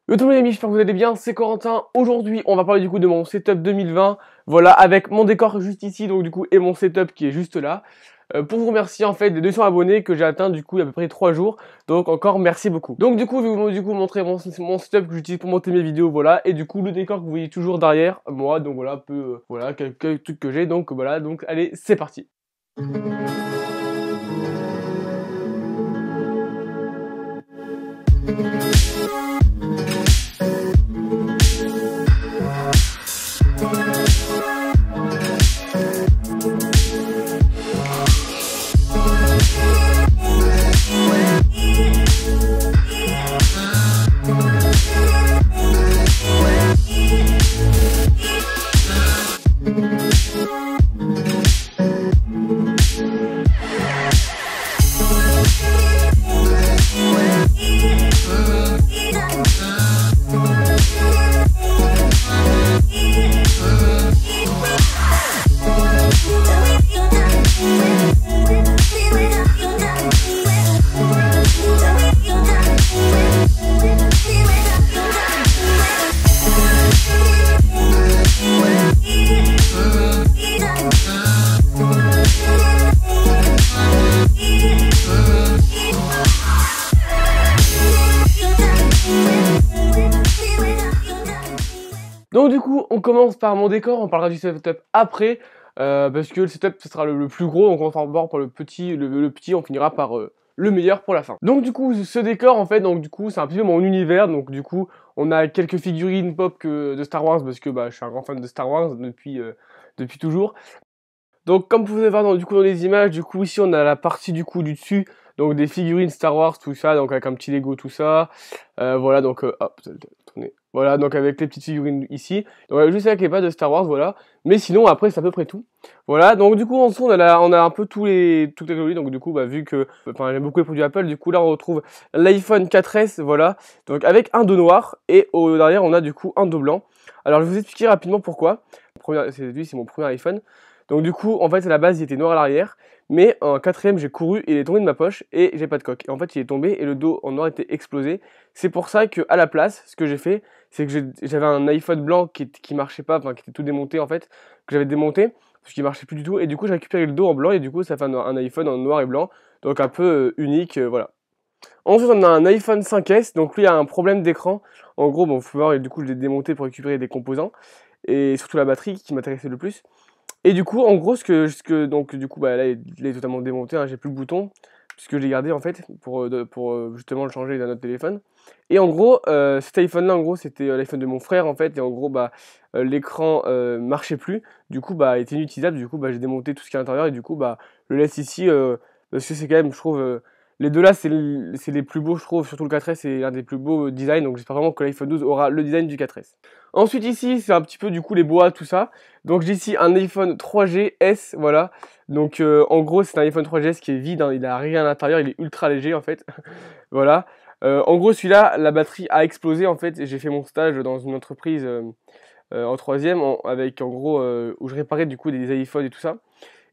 Yo tout le monde les amis, j'espère que vous allez bien, c'est Corentin. Aujourd'hui on va parler du coup de mon setup 2020. Voilà, avec mon décor juste ici, donc du coup, et mon setup qui est juste là. Pour vous remercier en fait des 200 abonnés que j'ai atteint du coup il y a à peu près 3 jours. Donc encore merci beaucoup. Donc du coup je vais vous montrer mon setup que j'utilise pour monter mes vidéos, voilà. Et du coup le décor que vous voyez toujours derrière moi, donc voilà, un peu, voilà, quelques trucs que j'ai. Donc voilà, donc allez, c'est parti. Donc du coup, on commence par mon décor, on parlera du setup après, parce que le setup ce sera le plus gros, donc on va d'abord par le petit, le petit, on finira par le meilleur pour la fin. Donc du coup, ce décor en fait, donc du coup, c'est un petit peu mon univers, donc du coup, on a quelques figurines pop de Star Wars, parce que bah, je suis un grand fan de Star Wars depuis toujours. Donc comme vous pouvez voir du coup, dans les images, du coup ici on a la partie du coup du dessus, donc des figurines Star Wars, tout ça, donc avec un petit Lego, tout ça. Voilà, donc hop, ça va tourner. Voilà, donc avec les petites figurines ici. Donc juste avec les pattes de Star Wars, voilà. Mais sinon après c'est à peu près tout. Voilà, donc du coup en dessous on a un peu toutes les technologies, donc du coup bah, vu que j'aime beaucoup les produits Apple, du coup là on retrouve l'iPhone 4S, voilà. Donc avec un dos noir et au derrière on a du coup un dos blanc. Alors je vais vous expliquer rapidement pourquoi. C'est mon premier iPhone. Donc du coup, en fait, à la base, il était noir à l'arrière, mais en quatrième, j'ai couru, il est tombé de ma poche et j'ai pas de coque. Et en fait, il est tombé et le dos en noir était explosé. C'est pour ça que à la place, ce que j'ai fait, c'est que j'avais un iPhone blanc qui marchait pas, enfin qui était tout démonté en fait, que j'avais démonté parce qu'il marchait plus du tout. Et du coup, j'ai récupéré le dos en blanc et du coup, ça fait un iPhone en noir et blanc, donc un peu unique, voilà. Ensuite, on a un iPhone 5S, donc lui a un problème d'écran. En gros, bon, vous pouvez voir, et du coup, je l'ai démonté pour récupérer des composants et surtout la batterie qui m'intéressait le plus. Et du coup, en gros, donc du coup, bah, là, il est totalement démonté, hein, j'ai plus le bouton, puisque j'ai gardé en fait pour justement le changer d'un autre téléphone. Et en gros, cet iPhone-là, en gros, c'était l'iPhone de mon frère en fait, et en gros, bah, l'écran marchait plus, du coup, bah, il était inutilisable, du coup, bah, j'ai démonté tout ce qui est à l'intérieur, et du coup, bah, je le laisse ici, parce que c'est quand même, je trouve, les deux là, c'est les plus beaux, je trouve, surtout le 4S, c'est un des plus beaux designs, donc j'espère vraiment que l'iPhone 12 aura le design du 4S. Ensuite ici, c'est un petit peu du coup les bois, tout ça. Donc j'ai ici un iPhone 3GS, voilà. Donc en gros, c'est un iPhone 3GS qui est vide, hein, il a rien à l'intérieur, il est ultra léger en fait. Voilà. En gros, celui-là, la batterie a explosé en fait. J'ai fait mon stage dans une entreprise en troisième, avec en gros où je réparais du coup des iPhones et tout ça.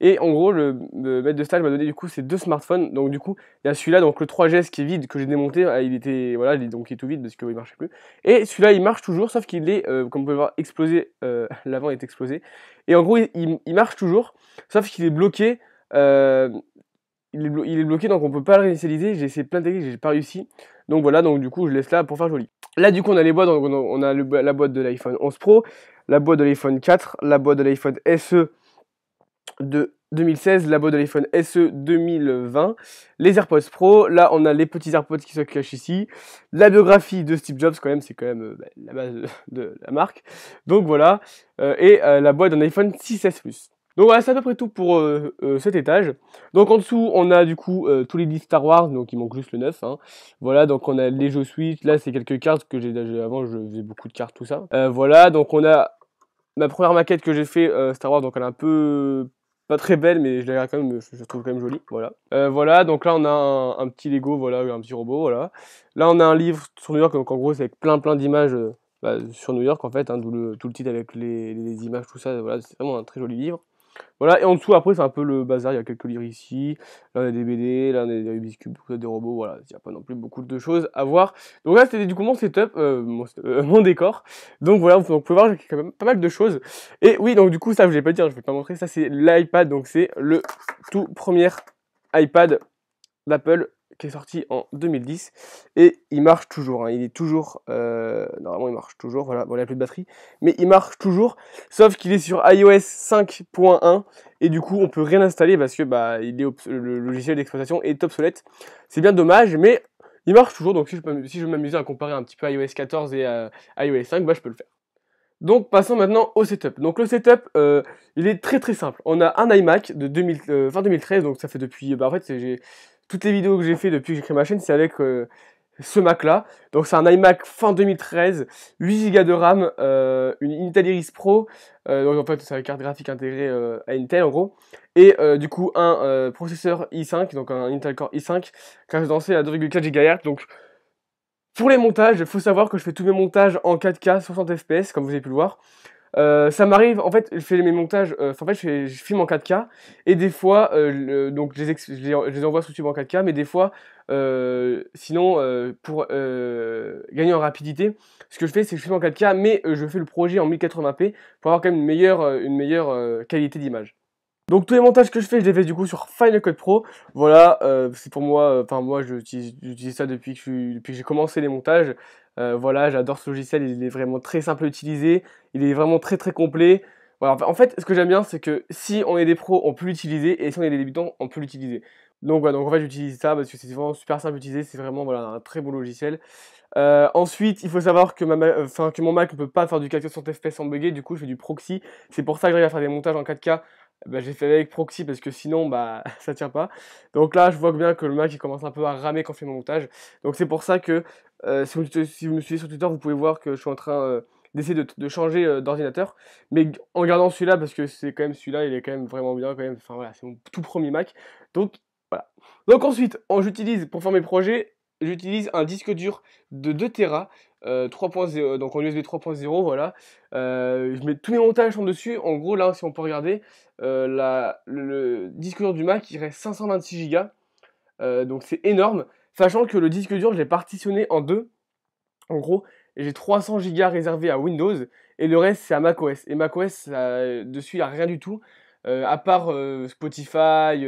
Et en gros, le maître de stage m'a donné du coup ces deux smartphones. Donc du coup, il y a celui-là, donc le 3GS qui est vide, que j'ai démonté. Il était, voilà, donc il est tout vide parce qu'il marchait plus. Et celui-là, il marche toujours, sauf qu'il est, comme vous pouvez voir, explosé. L'avant est explosé. Et en gros, il marche toujours, sauf qu'il est bloqué. Il est bloqué, donc on peut pas le réinitialiser. J'ai essayé plein de techniques, j'ai pas réussi. Donc voilà, donc du coup, je laisse là pour faire joli. Là, du coup, on a les boîtes. Donc on a la boîte de l'iPhone 11 Pro, la boîte de l'iPhone 4, la boîte de l'iPhone SE de 2016, la boîte de l'iPhone SE 2020, les AirPods Pro, là on a les petits AirPods qui se cachent ici, la biographie de Steve Jobs quand même, c'est quand même la base de la marque, donc voilà, et la boîte d'un iPhone 6S Plus. Donc voilà, c'est à peu près tout pour cet étage. Donc en dessous, on a du coup tous les disques Star Wars, donc il manque juste le 9. Hein. Voilà, donc on a les jeux Switch, là c'est quelques cartes que j'ai avant, je faisais beaucoup de cartes, tout ça. Voilà, donc on a ma première maquette que j'ai fait Star Wars, donc elle est un peu pas très belle, mais je la quand même, je trouve quand même jolie, voilà. Voilà, donc là on a un petit Lego, voilà, un petit robot, voilà. Là on a un livre sur New York, donc en gros c'est avec plein d'images sur New York en fait, hein, d'où tout le titre avec les images, tout ça, voilà, c'est vraiment un très joli livre. Voilà, et en dessous, après, c'est un peu le bazar. Il y a quelques livres ici. Là, on a des BD. Là, on a des Rubik's Cube, des robots. Voilà, il n'y a pas non plus beaucoup de choses à voir. Donc là, c'était du coup mon setup, mon décor. Donc voilà, vous pouvez voir, j'ai quand même pas mal de choses. Et oui, donc du coup, ça, je vais pas dire, je vais pas montrer. Ça, c'est l'iPad. Donc c'est le tout premier iPad d'Apple qui est sorti en 2010 et il marche toujours, hein. Il est toujours, normalement il marche toujours, voilà, bon il n'y a plus de batterie, mais il marche toujours, sauf qu'il est sur iOS 5.1 et du coup on peut rien installer parce que bah, le logiciel d'exploitation est obsolète. C'est bien dommage, mais il marche toujours, donc si je veux m'amuser à comparer un petit peu iOS 14 et iOS 5, bah, je peux le faire. Donc passons maintenant au setup. Donc le setup, il est très très simple. On a un iMac de fin 2013, donc ça fait depuis, bah en fait toutes les vidéos que j'ai fait depuis que j'ai créé ma chaîne, c'est avec ce Mac là. Donc c'est un iMac fin 2013, 8 Go de RAM, une Intel Iris Pro, donc en fait c'est la carte graphique intégrée à Intel en gros, et du coup un processeur i5, donc un Intel Core i5, cadencé à 2,4 GHz. Donc pour les montages, il faut savoir que je fais tous mes montages en 4K 60 fps, comme vous avez pu le voir. Ça m'arrive, en fait, je fais mes montages, en fait, je filme en 4K, et des fois, donc je les envoie sur YouTube en 4K, mais des fois, sinon, pour gagner en rapidité, ce que je fais, c'est que je filme en 4K, mais je fais le projet en 1080p pour avoir quand même une meilleure qualité d'image. Donc tous les montages que je fais, je les fais du coup sur Final Cut Pro. Voilà, c'est pour moi, enfin moi j'utilise ça depuis que j'ai commencé les montages. Voilà, j'adore ce logiciel, il est vraiment très simple à utiliser, il est vraiment très très complet. Voilà, en fait, ce que j'aime bien, c'est que si on est des pros, on peut l'utiliser, et si on est des débutants, on peut l'utiliser. Donc voilà, donc en fait j'utilise ça parce que c'est vraiment super simple à utiliser, c'est vraiment voilà, un très bon logiciel. Ensuite, il faut savoir que, que mon Mac ne peut pas faire du 460 fps sans bugger, du coup je fais du proxy. C'est pour ça que j'arrive à faire des montages en 4K. Bah, j'ai fait avec proxy parce que sinon bah ça tient pas. Donc là je vois bien que le Mac il commence un peu à ramer quand je fais mon montage. Donc c'est pour ça que si vous me suivez sur Twitter, vous pouvez voir que je suis en train d'essayer de changer d'ordinateur. Mais en gardant celui-là parce que c'est quand même celui-là, il est quand même vraiment bien quand même. Enfin voilà, c'est mon tout premier Mac. Donc voilà. Donc ensuite, j'utilise pour faire mes projets, j'utilise un disque dur de 2 Tera. 3.0, donc en USB 3.0, voilà. Je mets tous mes montages sont dessus. En gros, là, si on peut regarder, le disque dur du Mac, il reste 526 Go. Donc c'est énorme. Sachant que le disque dur, je l'ai partitionné en deux. En gros, j'ai 300 Go réservés à Windows et le reste, c'est à macOS. Et macOS, dessus, il n'y a rien du tout. À part Spotify,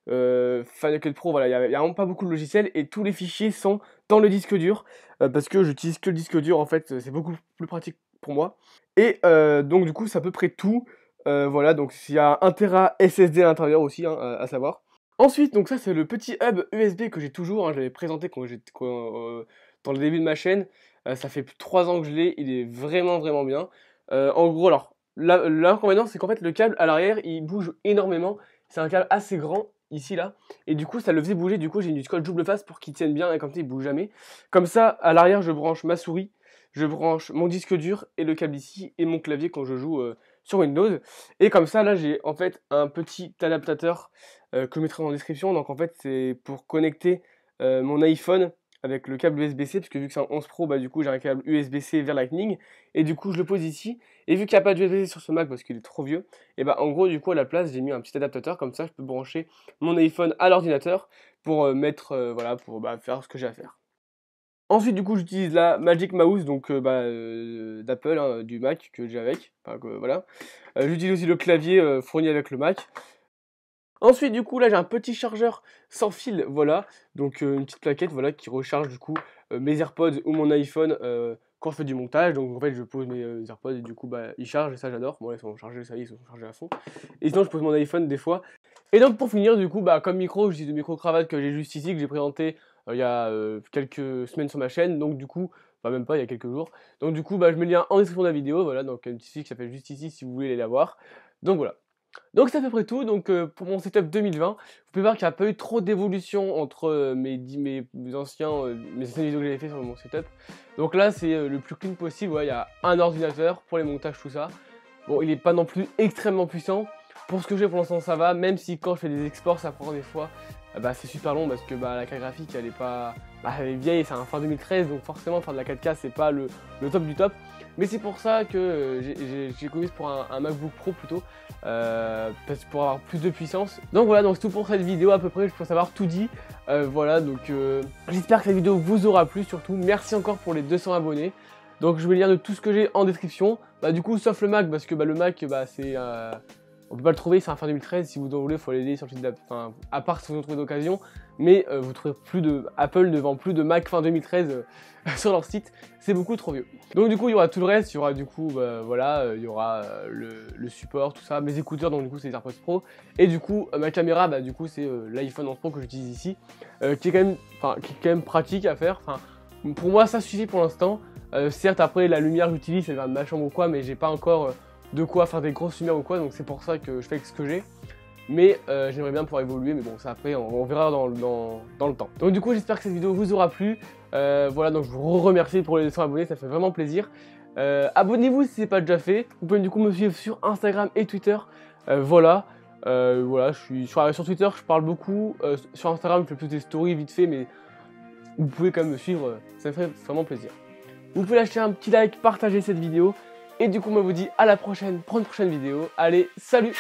Final Cut Pro, voilà, il n'y a vraiment pas beaucoup de logiciels et tous les fichiers sont dans le disque dur parce que j'utilise que le disque dur en fait, c'est beaucoup plus pratique pour moi. Et donc du coup, c'est à peu près tout. Voilà, donc il y a 1 Tera SSD à l'intérieur aussi, hein, à savoir. Ensuite, donc ça c'est le petit hub USB que j'ai toujours, hein, je l'avais présenté dans le début de ma chaîne. Ça fait plus de 3 ans que je l'ai, il est vraiment vraiment bien. En gros, alors l'inconvénient c'est qu'en fait le câble à l'arrière il bouge énormément. C'est un câble assez grand ici là, et du coup ça le faisait bouger. Du coup j'ai du scotch double face pour qu'il tienne bien et comme ça il bouge jamais. Comme ça à l'arrière je branche ma souris, je branche mon disque dur et le câble ici et mon clavier quand je joue sur Windows. Et comme ça là j'ai en fait un petit adaptateur que je mettrai dans la description. Donc en fait c'est pour connecter mon iPhone avec le câble USB-C, parce que vu que c'est un 11 Pro, bah du coup j'ai un câble USB-C vers Lightning, et du coup je le pose ici, et vu qu'il n'y a pas de USB-C sur ce Mac parce qu'il est trop vieux, et bah en gros du coup à la place j'ai mis un petit adaptateur, comme ça je peux brancher mon iPhone à l'ordinateur pour voilà, pour faire ce que j'ai à faire. Ensuite du coup j'utilise la Magic Mouse, donc d'Apple, hein, du Mac que j'ai avec, enfin, voilà. J'utilise aussi le clavier fourni avec le Mac. Ensuite, du coup, là, j'ai un petit chargeur sans fil, voilà. Donc, une petite plaquette, voilà, qui recharge, du coup, mes AirPods ou mon iPhone quand je fais du montage. Donc, en fait, je pose mes AirPods et du coup, bah, ils chargent et ça, j'adore. Bon, là, ils sont chargés, ça y est, ils sont chargés à fond. Et sinon, je pose mon iPhone des fois. Et donc, pour finir, du coup, bah, comme micro, j'utilise le micro-cravate que j'ai juste ici, que j'ai présenté il y a quelques semaines sur ma chaîne. Donc, du coup, enfin, même pas, il y a quelques jours. Donc, du coup, bah, je mets le lien en description de la vidéo, voilà. Donc, un petit site qui s'appelle juste ici si vous voulez aller la voir. Donc, voilà. Donc c'est à peu près tout, donc pour mon setup 2020, vous pouvez voir qu'il n'y a pas eu trop d'évolution entre mes anciennes vidéos que j'avais fait sur mon setup. Donc là c'est le plus clean possible, ouais, il y a un ordinateur pour les montages, tout ça. Bon, il n'est pas non plus extrêmement puissant, pour ce que j'ai pour l'instant ça va, même si quand je fais des exports ça prend des fois bah, c'est super long parce que bah, la carte graphique elle est pas, bah, elle est vieille, c'est un fin 2013 donc forcément faire de la 4K c'est pas le top du top. Mais c'est pour ça que j'ai commencé pour un MacBook Pro plutôt, pour avoir plus de puissance. Donc voilà, donc c'est tout pour cette vidéo à peu près, je pense avoir tout dit. Voilà, donc j'espère que cette vidéo vous aura plu surtout. Merci encore pour les 200 abonnés. Donc je vais lire de tout ce que j'ai en description. Bah du coup, sauf le Mac, parce que bah, le Mac, bah, c'est... on peut pas le trouver, c'est un fin 2013, si vous en voulez, il faut aller sur le site d'Apple, enfin, à part si vous en trouvez d'occasion, mais vous trouverez plus de Apple ne vend plus de Mac fin 2013 sur leur site, c'est beaucoup trop vieux. Donc du coup, il y aura tout le reste, il y aura du coup, voilà, il y aura le support, tout ça, mes écouteurs, donc du coup c'est les AirPods Pro, et du coup, ma caméra, bah du coup c'est l'iPhone 11 Pro que j'utilise ici, qui est quand même pratique à faire, enfin, pour moi ça suffit pour l'instant. Certes après la lumière que j'utilise elle vient de ma chambre ou quoi, mais j'ai pas encore de quoi faire des grosses lumières ou quoi, donc c'est pour ça que je fais avec ce que j'ai. Mais j'aimerais bien pouvoir évoluer, mais bon ça après on verra dans le temps. Donc du coup j'espère que cette vidéo vous aura plu. Voilà, donc je vous remercie pour les 200 abonnés, ça fait vraiment plaisir. Abonnez-vous si ce n'est pas déjà fait. Vous pouvez du coup me suivre sur Instagram et Twitter. Voilà, je suis sur Twitter, je parle beaucoup. Sur Instagram je fais plus des stories vite fait, mais vous pouvez quand même me suivre, ça me ferait vraiment plaisir. Vous pouvez lâcher un petit like, partager cette vidéo. Et du coup, moi, je vous dis à la prochaine pour une prochaine vidéo. Allez, salut!